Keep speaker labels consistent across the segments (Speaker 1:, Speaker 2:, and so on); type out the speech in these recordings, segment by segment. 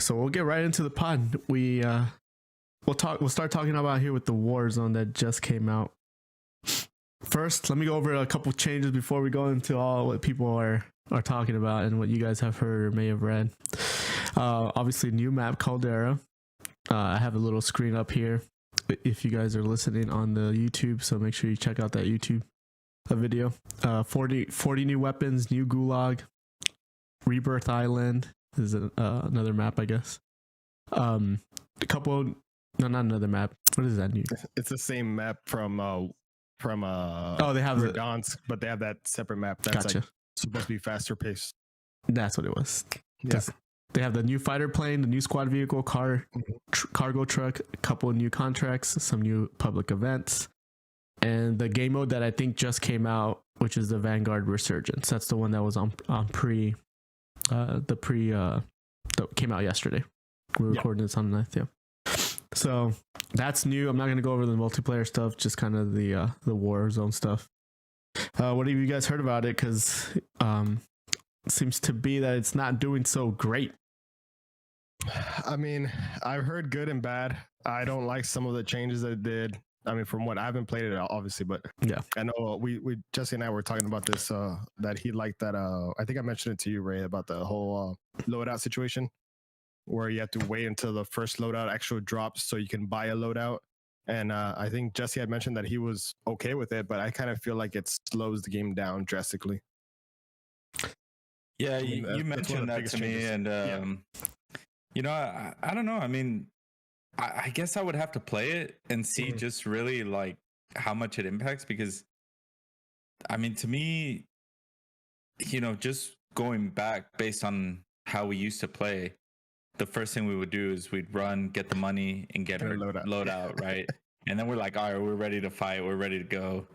Speaker 1: So we'll get right into the pod. We'll start talking about here with the Warzone that just came out. First, let me go over a couple changes before we go into all what people are talking about and what you guys have heard or may have read. Obviously, new map Caldera. I have a little screen up here if you guys are listening on the YouTube, so make sure you check out that YouTube video. 40 new weapons, new gulag, Rebirth Island is another map, I guess. Not another map. What is that new?
Speaker 2: It's the same map from
Speaker 1: they have
Speaker 2: Verdansk, but they have that separate map that's
Speaker 1: gotcha.
Speaker 2: Like supposed to be faster paced.
Speaker 1: That's what it was.
Speaker 2: Yeah.
Speaker 1: They have the new fighter plane, the new squad vehicle, cargo truck, a couple of new contracts, some new public events, and the game mode that I think just came out, which is the Vanguard Resurgence. That's the one that was on that came out yesterday. We're recording this on the 9th, yeah. So that's new. I'm not going to go over the multiplayer stuff, just kind of the Warzone stuff. What have you guys heard about it? Because it seems to be that it's not doing so great.
Speaker 2: I mean, I've heard good and bad. I don't like some of the changes that it did. I mean, from what I haven't played it obviously, but
Speaker 1: yeah,
Speaker 2: I know we Jesse and I were talking about this, that he liked that. I think I mentioned it to you, Ray, about the whole loadout situation where you have to wait until the first loadout actually drops so you can buy a loadout. And I think Jesse had mentioned that he was okay with it, but I kind of feel like it slows the game down drastically.
Speaker 3: Yeah, you mentioned that to me, and you know, I don't know. I mean, I guess I would have to play it and see just really like how much it impacts, because I mean, to me, you know, just going back based on how we used to play, the first thing we would do is we'd run, get the money, and get our loadout, right? And then we're like, all right, we're ready to fight. We're ready to go.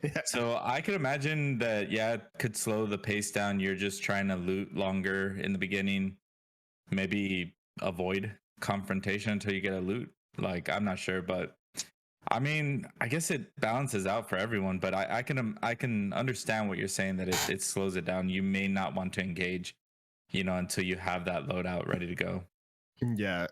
Speaker 3: Yeah. So I could imagine that, yeah, it could slow the pace down. You're just trying to loot longer in the beginning, maybe avoid confrontation until you get a loot. Like, I'm not sure, but I mean, I guess it balances out for everyone, but I can understand what you're saying, that it slows it down. You may not want to engage, you know, until you have that loadout ready to go.
Speaker 2: Yeah,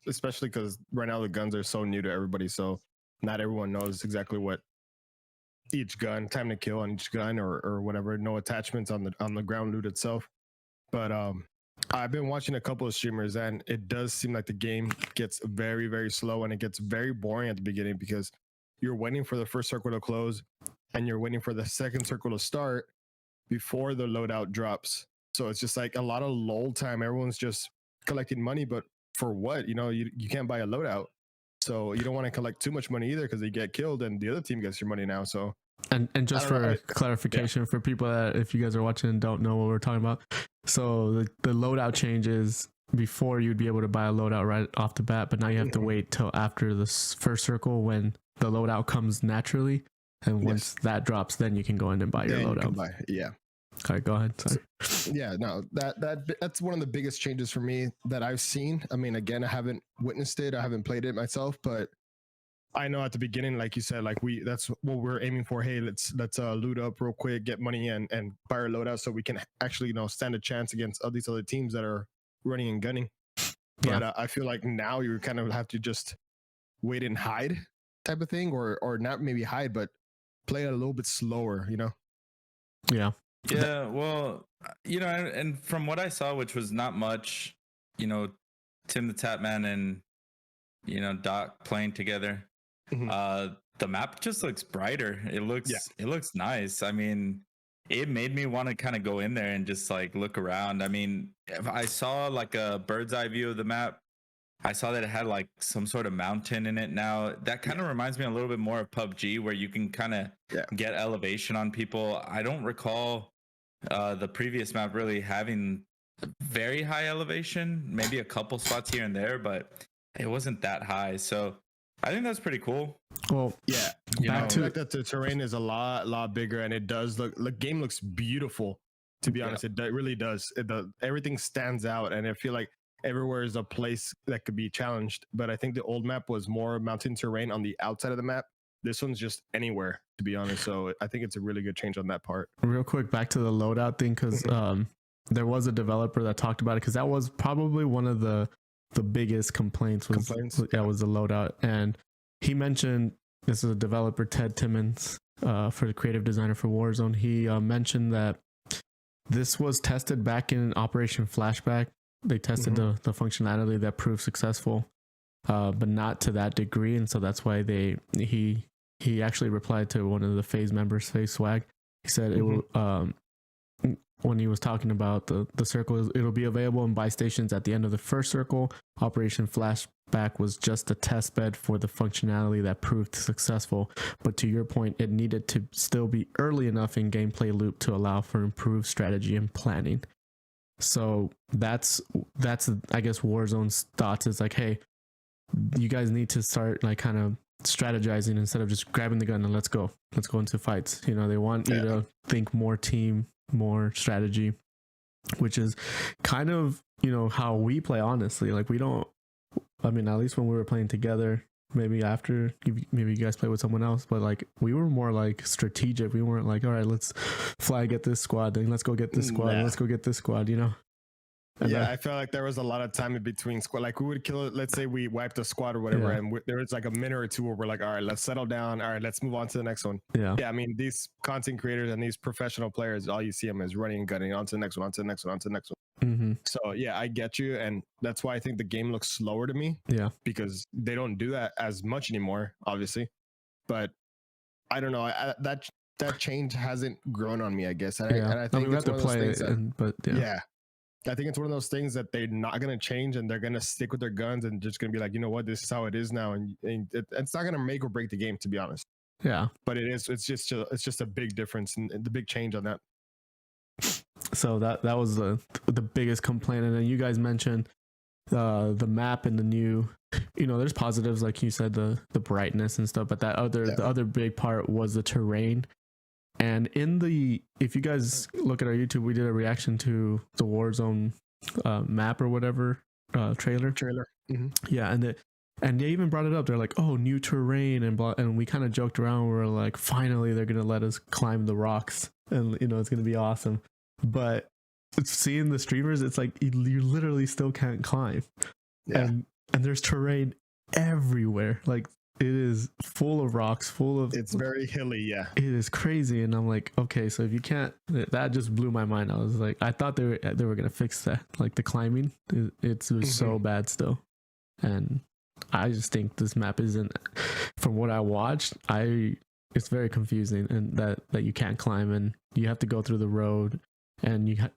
Speaker 2: especially because right now the guns are so new to everybody, so not everyone knows exactly what each gun, time to kill on each gun or whatever. No attachments on the ground loot itself. But I've been watching a couple of streamers, and it does seem like the game gets very, very slow, and it gets very boring at the beginning because you're waiting for the first circle to close and you're waiting for the second circle to start before the loadout drops. So it's just like a lot of lull time. Everyone's just collecting money, but for what? You know, you can't buy a loadout. So you don't want to collect too much money either, because they get killed and the other team gets your money now. So
Speaker 1: and just for clarification for people that, if you guys are watching and don't know what we're talking about, so the loadout changes before you'd be able to buy a loadout right off the bat, but now you have to wait till after the first circle when the loadout comes naturally, and once that drops, then you can go in and buy your loadout.
Speaker 2: Yeah.
Speaker 1: All right, go ahead. Sorry.
Speaker 2: Yeah, no, that's one of the biggest changes for me that I've seen. I mean, again, I haven't witnessed it, I haven't played it myself, but I know at the beginning, like you said, like that's what we're aiming for. Hey, let's loot up real quick, get money, and buy our loadout so we can actually, you know, stand a chance against all these other teams that are running and gunning. But I feel like now you kind of have to just wait and hide type of thing, or not maybe hide, but play it a little bit slower, you know?
Speaker 1: Yeah.
Speaker 3: Yeah, well, you know, and from what I saw, which was not much, you know, Tim the Tapman and, you know, Doc playing together, the map just looks brighter. It looks nice. I mean, it made me want to kind of go in there and just like look around. I mean, if I saw like a bird's eye view of the map, I saw that it had like some sort of mountain in it now. That kind of reminds me a little bit more of PUBG, where you can kind of get elevation on people. I don't recall the previous map really having very high elevation, maybe a couple spots here and there, but it wasn't that high. So I think that's pretty cool.
Speaker 1: Well,
Speaker 2: yeah, that the terrain is a lot bigger, and it does look, the game looks beautiful, to be honest. It really does. Everything stands out, and I feel like everywhere is a place that could be challenged. But I think the old map was more mountain terrain on the outside of the map. This one's just anywhere, to be honest. So I think it's a really good change on that part.
Speaker 1: Real quick, back to the loadout thing, because there was a developer that talked about it, because that was probably one of the the biggest complaints was the loadout. And he mentioned, this is a developer, Ted Timmons, for the creative designer for Warzone. He mentioned that this was tested back in Operation Flashback. They tested the functionality that proved successful, but not to that degree. And so that's why he actually replied to one of the FaZe members, FaZe Swag. He said it will, when he was talking about the circle, it'll be available in buy stations at the end of the first circle. Operation Flashback was just a test bed for the functionality that proved successful. But to your point, it needed to still be early enough in gameplay loop to allow for improved strategy and planning. So that's I guess Warzone's thoughts is like, hey, you guys need to start like kind of strategizing instead of just grabbing the gun and let's go into fights. You know, they want you to think more team, more strategy, which is kind of, you know, how we play, honestly. Like we don't, I mean, at least when we were playing together, maybe you guys play with someone else, but like we were more like strategic. We weren't like, all right, let's fly get this squad, then let's go get this squad, let's go get this squad, you know. And
Speaker 2: I felt like there was a lot of time in between squad. Like we would kill it. Let's say we wiped a squad or whatever, and there was like a minute or two where we're like, all right, let's settle down. All right, let's move on to the next one. Yeah. I mean, these content creators and these professional players, all you see them is running and gunning on to the next one, on to the next one, on to the next one. So yeah, I get you, and that's why I think the game looks slower to me. Yeah, because they don't do that as much anymore, obviously. But I don't know. That change hasn't grown on me, I guess. And I think we have to play it, but yeah. I think it's one of those things that they're not going to change, and they're going to stick with their guns and just going to be like, you know what, this is how it is now. And it's not going to make or break the game, to be honest. Yeah. But it's just a big difference and the big change on that.
Speaker 1: So that was the biggest complaint. And then you guys mentioned the map and the new, you know, there's positives, like you said, the brightness and stuff, but the other big part was the terrain. And if you guys look at our YouTube, we did a reaction to the Warzone map or whatever trailer. Yeah, and they even brought it up. They're like, oh, new terrain and we kind of joked around. We're like, finally they're gonna let us climb the rocks, and you know it's gonna be awesome. But seeing the streamers, it's like you literally still can't climb. Yeah. And there's terrain everywhere. Like, it is full of rocks,
Speaker 2: it's very hilly. Yeah,
Speaker 1: it is crazy. And I'm like, okay, so if you can't, that just blew my mind. I was like, I thought they were gonna fix that, like the climbing. It was so bad still. And I just think this map isn't, from what I watched, it's very confusing, and that you can't climb and you have to go through the road, and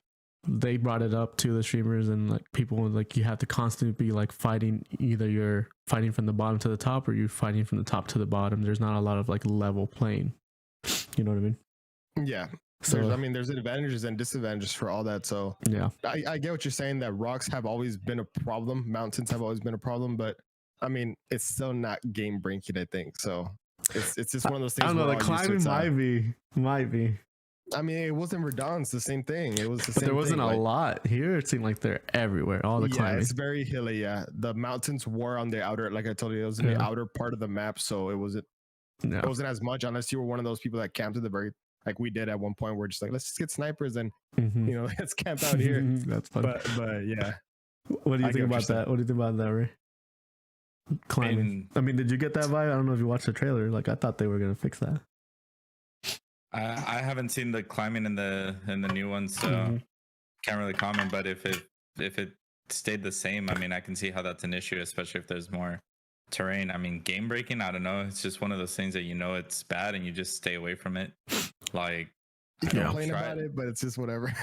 Speaker 1: they brought it up to the streamers, and like people, like you have to constantly be like fighting. Either you're fighting from the bottom to the top, or you're fighting from the top to the bottom. There's not a lot of like level playing. You know what I mean?
Speaker 2: Yeah. So there's advantages and disadvantages for all that. So yeah, I get what you're saying, that rocks have always been a problem, mountains have always been a problem, but I mean it's still not game breaking, I think. So it's just one of those things.
Speaker 1: I don't know. The climbing might be.
Speaker 2: I mean, it wasn't Verdun, it's the same thing. It was the same thing.
Speaker 1: But there wasn't a lot here. It seemed like they're everywhere. All the climbing.
Speaker 2: It's very hilly. Yeah, the mountains were on the outer, like I told you, it was in the outer part of the map, so it wasn't as much, unless you were one of those people that camped at the very, like we did at one point. We're just like, let's just get snipers and you know, let's camp out here.
Speaker 1: That's funny.
Speaker 2: But yeah.
Speaker 1: What do you think about that? What do you think about that, Ray? Climbing. I mean, did you get that vibe? I don't know if you watched the trailer. Like, I thought they were gonna fix that.
Speaker 3: I haven't seen the climbing in the new one, so can't really comment. But if it stayed the same, I mean, I can see how that's an issue, especially if there's more terrain. I mean, game breaking, I don't know. It's just one of those things that you know it's bad and you just stay away from it. Like,
Speaker 2: you complain about it, but it's just whatever.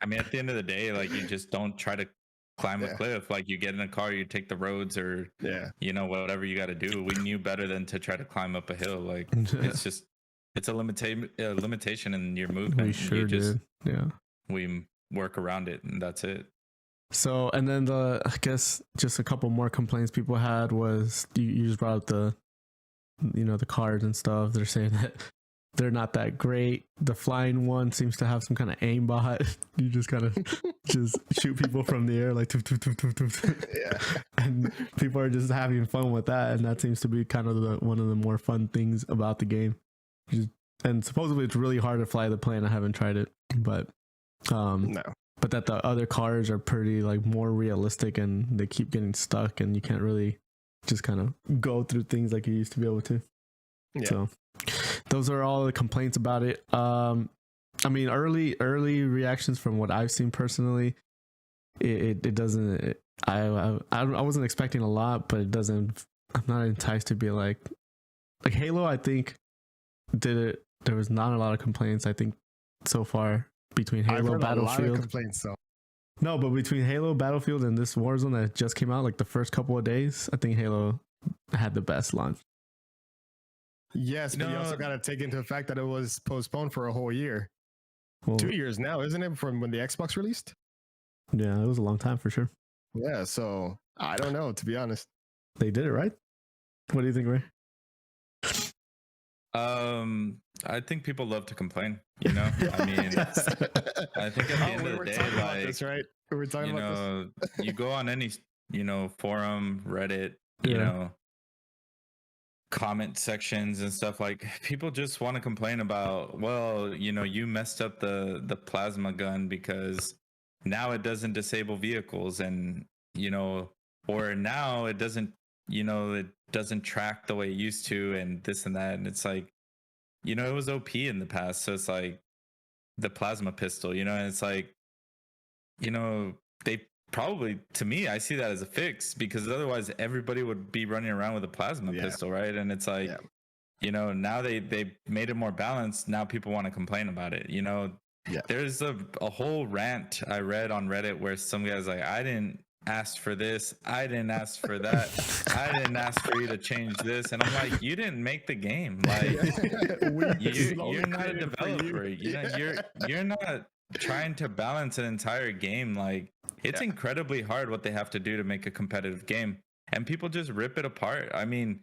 Speaker 3: I mean, at the end of the day, like, you just don't try to climb a cliff. Like, you get in a car, you take the roads, or you know, whatever you got to do. We knew better than to try to climb up a hill. Like, it's just. It's a limitation in your movement.
Speaker 1: We sure did. Yeah.
Speaker 3: We work around it, and that's it.
Speaker 1: So, and then I guess just a couple more complaints people had was you just brought up the cards and stuff. They're saying that they're not that great. The flying one seems to have some kind of aimbot. You just kind of just shoot people from the air, like yeah. And people are just having fun with that, and that seems to be kind of one of the more fun things about the game. And supposedly it's really hard to fly the plane. I haven't tried it, but
Speaker 2: no,
Speaker 1: but that the other cars are pretty like more realistic and they keep getting stuck and you can't really just kind of go through things like you used to be able to. Yeah. So those are all the complaints about it. I mean, early reactions from what I've seen personally, it doesn't. I wasn't expecting a lot, but it doesn't. I'm not enticed to be like Halo. I think did it. There was not a lot of complaints. I think so far between Halo, Battlefield.
Speaker 2: A lot of complaints, so.
Speaker 1: No, but between Halo, Battlefield, and this Warzone that just came out, like the first couple of days, I think Halo had the best launch.
Speaker 2: Yes, but you also got to take into fact that it was postponed for a whole year. Well, 2 years now, isn't it, from when the Xbox released?
Speaker 1: Yeah, it was a long time for sure.
Speaker 2: Yeah, so I don't know, to be honest.
Speaker 1: They did it right. What do you think, Ray?
Speaker 3: I think people love to complain. You know, I mean, I think at the end of the day, like,
Speaker 2: this, right? We were talking about
Speaker 3: this. You go on any, forum, Reddit, you know, comment sections and stuff, like people just want to complain about, well, you messed up the plasma gun because now it doesn't disable vehicles, and or now it doesn't it doesn't track the way it used to, and this and that, and it's like, it was OP in the past, so it's like the plasma pistol, and it's like, they probably, to me, I see that as a fix, because otherwise everybody would be running around with a plasma pistol, right? And it's like, now they made it more balanced. Now people want to complain about it. There's a whole rant I read on Reddit where some guy's like, I didn't ask for this, I didn't ask for that, I didn't ask for you to change this, and I'm like, you didn't make the game, like you're not a developer, you're not trying to balance an entire game. Like, it's incredibly hard what they have to do to make a competitive game, and people just rip it apart. I mean,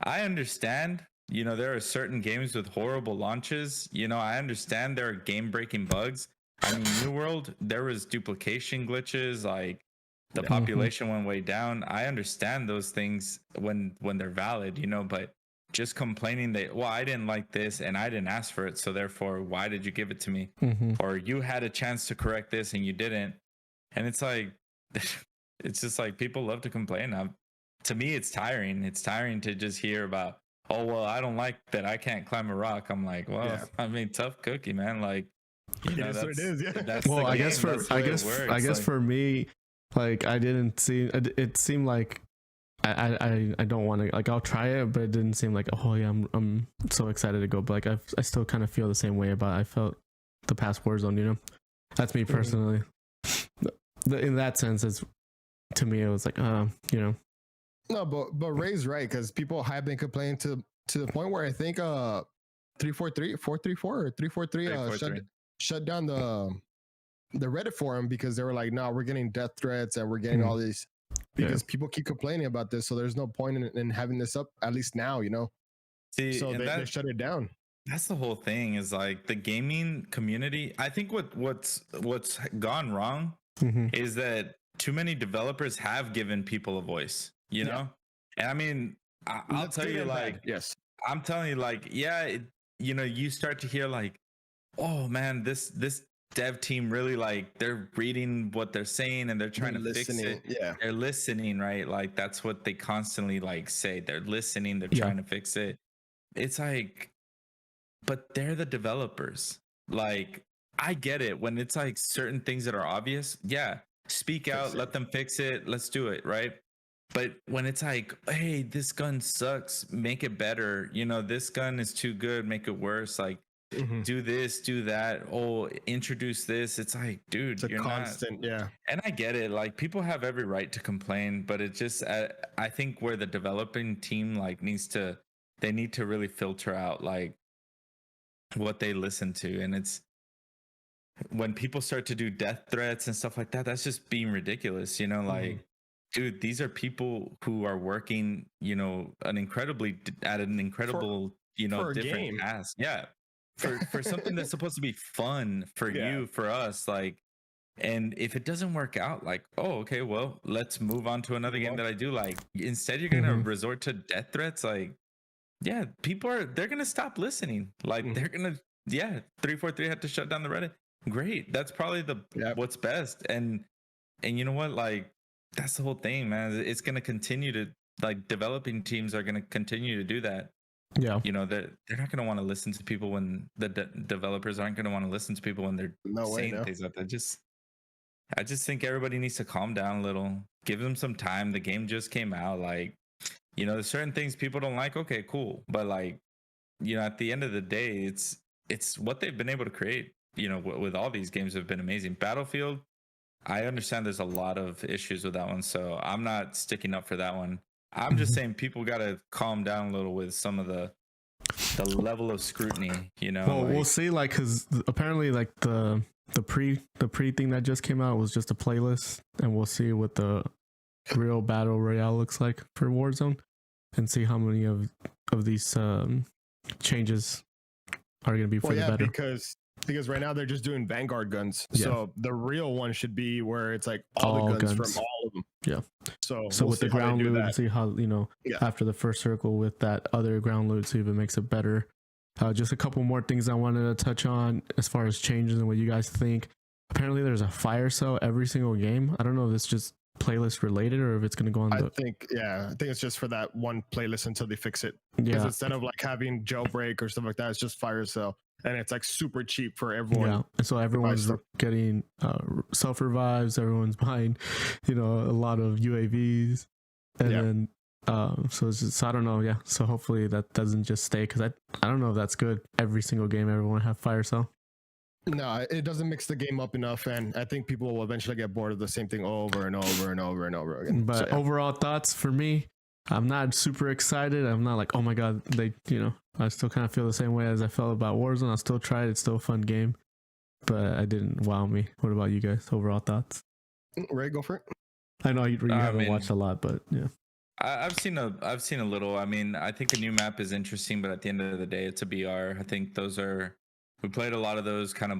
Speaker 3: I understand, there are certain games with horrible launches, I understand there are game-breaking bugs. I mean, New World, there was duplication glitches, like the population went way down. I understand those things when they're valid, but just complaining that, well, I didn't like this and I didn't ask for it, so therefore why did you give it to me? Or you had a chance to correct this and you didn't. And it's like, it's just like, people love to complain. To me, it's tiring. It's tiring to just hear about, oh, well, I don't like that I can't climb a rock. I'm like, well, I mean, tough cookie, man. Like,
Speaker 2: that's what it is. Yeah.
Speaker 3: That's
Speaker 1: well, I guess for me, like, I didn't see it seemed like I don't want to, like, I'll try it, but it didn't seem like, oh yeah, I'm so excited to go. But like, I still kind of feel the same way about I felt the past Warzone. That's me personally. In that sense, it's, to me, it was like, No,
Speaker 2: but Ray's right, because people have been complaining to the point where I think 434 or 343 shut down the Reddit forum, because they were like, no, we're getting death threats and we're getting all these, because people keep complaining about this, so there's no point in having this up, at least now,
Speaker 3: See,
Speaker 2: so they shut it down.
Speaker 3: That's the whole thing, is like the gaming community. I think what's gone wrong is that too many developers have given people a voice, and I mean, I'll tell you, like,
Speaker 2: yes,
Speaker 3: I'm telling you, like, you start to hear like, oh man, this dev team really, like, they're reading what they're saying and they're trying to fix it.
Speaker 2: Yeah,
Speaker 3: they're listening, right? Like, that's what they constantly like say. They're listening, they're trying to fix it. It's like, but they're the developers. Like, I get it when it's like certain things that are obvious. Yeah, speak out, let them fix it. Let's do it, right? But when it's like, hey, this gun sucks, make it better. This gun is too good, make it worse. Like, do this, do that. Oh, introduce this. It's like, dude,
Speaker 2: it's a constant, yeah.
Speaker 3: And I get it. Like, people have every right to complain, but it just, I think where the developing team, like, they need to really filter out, like, what they listen to. And it's when people start to do death threats and stuff like that, that's just being ridiculous, like, dude, these are people who are working, an incredible different task. Yeah. For something that's supposed to be fun for you, for us, like, and if it doesn't work out, like, oh, okay, well, let's move on to another game that I do like. Instead, you're gonna resort to death threats. Like, yeah, they're gonna stop listening. Like, they're gonna 343 had to shut down the Reddit. great. That's probably the
Speaker 2: Yep.
Speaker 3: what's best. And you know what? Like that's the whole thing, man. It's gonna continue to like developing teams are gonna continue to do that.
Speaker 1: Yeah.
Speaker 3: You know, they're not gonna want to listen to people when the developers aren't gonna want to listen to people when they're saying things like that. I just think everybody needs to calm down a little. Give them some time. The game just came out. Like, you know, there's certain things people don't like. Okay, cool. But like, you know, at the end of the day, it's what they've been able to create. You know, with all these games have been amazing. Battlefield, I understand there's a lot of issues with that one, so I'm not sticking up for that one. I'm just saying people got to calm down a little with some of the level of scrutiny. You know,
Speaker 1: well, we'll see. Like, because apparently, like the pre thing that just came out was just a playlist, and we'll see what the real battle royale looks like for Warzone, and see how many of these changes are going to be for the better.
Speaker 2: Because right now they're just doing Vanguard guns. Yeah. So the real one should be where it's like all the guns from all of them.
Speaker 1: Yeah.
Speaker 2: So
Speaker 1: we'll with the ground loot and see how, you know, after the first circle with that other ground loot, see if it makes it better. Just a couple more things I wanted to touch on as far as changes and what you guys think. Apparently there's a fire cell every single game. I don't know if it's just playlist related or if it's going to go on
Speaker 2: I think it's just for that one playlist until they fix it.
Speaker 1: Yeah.
Speaker 2: Because instead of like having jailbreak or stuff like that, it's just fire cell. And it's like super cheap for everyone.
Speaker 1: Yeah, and so everyone's getting self revives. Everyone's buying, you know, a lot of UAVs, and then so it's just, I don't know. Yeah, so hopefully that doesn't just stay because I don't know if that's good. Every single game, everyone have fire cell.
Speaker 2: No, it doesn't mix the game up enough, and I think people will eventually get bored of the same thing over and over and over and over again.
Speaker 1: But overall thoughts for me, I'm not super excited. I'm not like, oh my god, I still kind of feel the same way as I felt about Warzone. I'll still try it. It's still a fun game, but it didn't wow me. What about you guys? Overall thoughts?
Speaker 2: Ray, go for it.
Speaker 1: I know you haven't watched a lot, but yeah.
Speaker 3: I've seen a little. I mean, I think a new map is interesting, but at the end of the day, it's a BR. I think we played a lot of those kind of,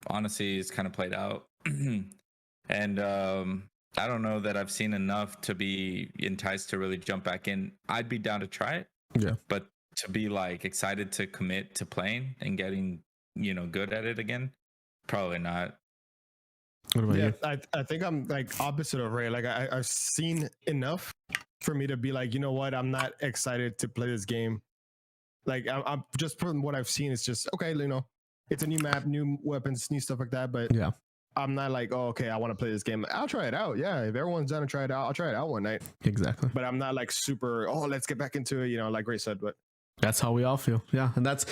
Speaker 3: honestly, it's kind of played out. And I don't know that I've seen enough to be enticed to really jump back in. I'd be down to try it.
Speaker 1: Yeah.
Speaker 3: But to be like excited to commit to playing and getting, you know, good at it again, probably not.
Speaker 1: What about you?
Speaker 2: I think I'm like opposite of Ray. Like I've seen enough for me to be like, you know what, I'm not excited to play this game. Like I'm just from what I've seen, it's just okay, you know, it's a new map, new weapons, new stuff like that. But
Speaker 1: yeah,
Speaker 2: I'm not like, oh, okay, I want to play this game. I'll try it out. Yeah, if everyone's down to try it out, I'll try it out one night.
Speaker 1: Exactly.
Speaker 2: But I'm not like super, oh, let's get back into it, you know, like Ray said. But
Speaker 1: that's how we all feel. Yeah, and that's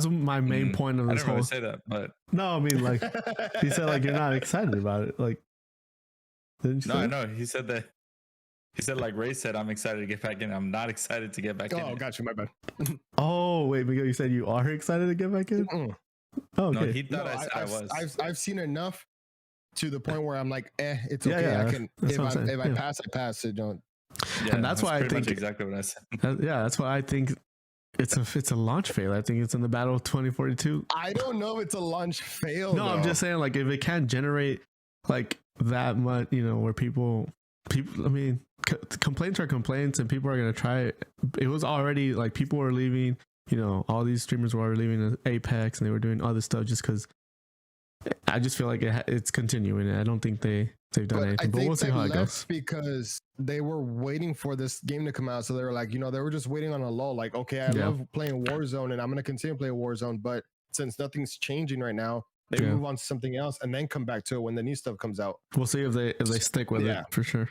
Speaker 1: my main point of this
Speaker 3: whole. I didn't really say that, but
Speaker 1: no, I mean, like you said, like you're not excited about it. Like,
Speaker 3: didn't you? No, I know. He said that. He said, like Ray said, I'm excited to get back in. I'm not excited to get back in.
Speaker 2: Oh, got you. My bad.
Speaker 1: Oh, wait, because you said you are excited to get back in?
Speaker 2: Oh,
Speaker 1: okay.
Speaker 3: No, he thought I was.
Speaker 2: I've seen enough to the point where I'm like, it's okay. Yeah, I can. If I pass, I pass. It don't.
Speaker 1: Yeah, and that's why I think
Speaker 3: exactly what I said.
Speaker 1: That's why I think it's a launch fail. I think it's in the battle of 2042.
Speaker 2: I don't know if it's a launch fail.
Speaker 1: No, I'm just saying, like, if it can't generate like that much, you know, where people. I mean, complaints are complaints, and people are gonna try it. It was already like people were leaving. You know, all these streamers were leaving Apex, and they were doing other stuff just because. I just feel like it's continuing. I don't think they've done anything, but we'll see how it goes.
Speaker 2: Because they were waiting for this game to come out, so they were like, you know, they were just waiting on a lull. Like, okay, I love playing Warzone, and I'm gonna continue to play Warzone, but since nothing's changing right now, they move on to something else and then come back to it when the new stuff comes out.
Speaker 1: We'll see if they stick with it for sure.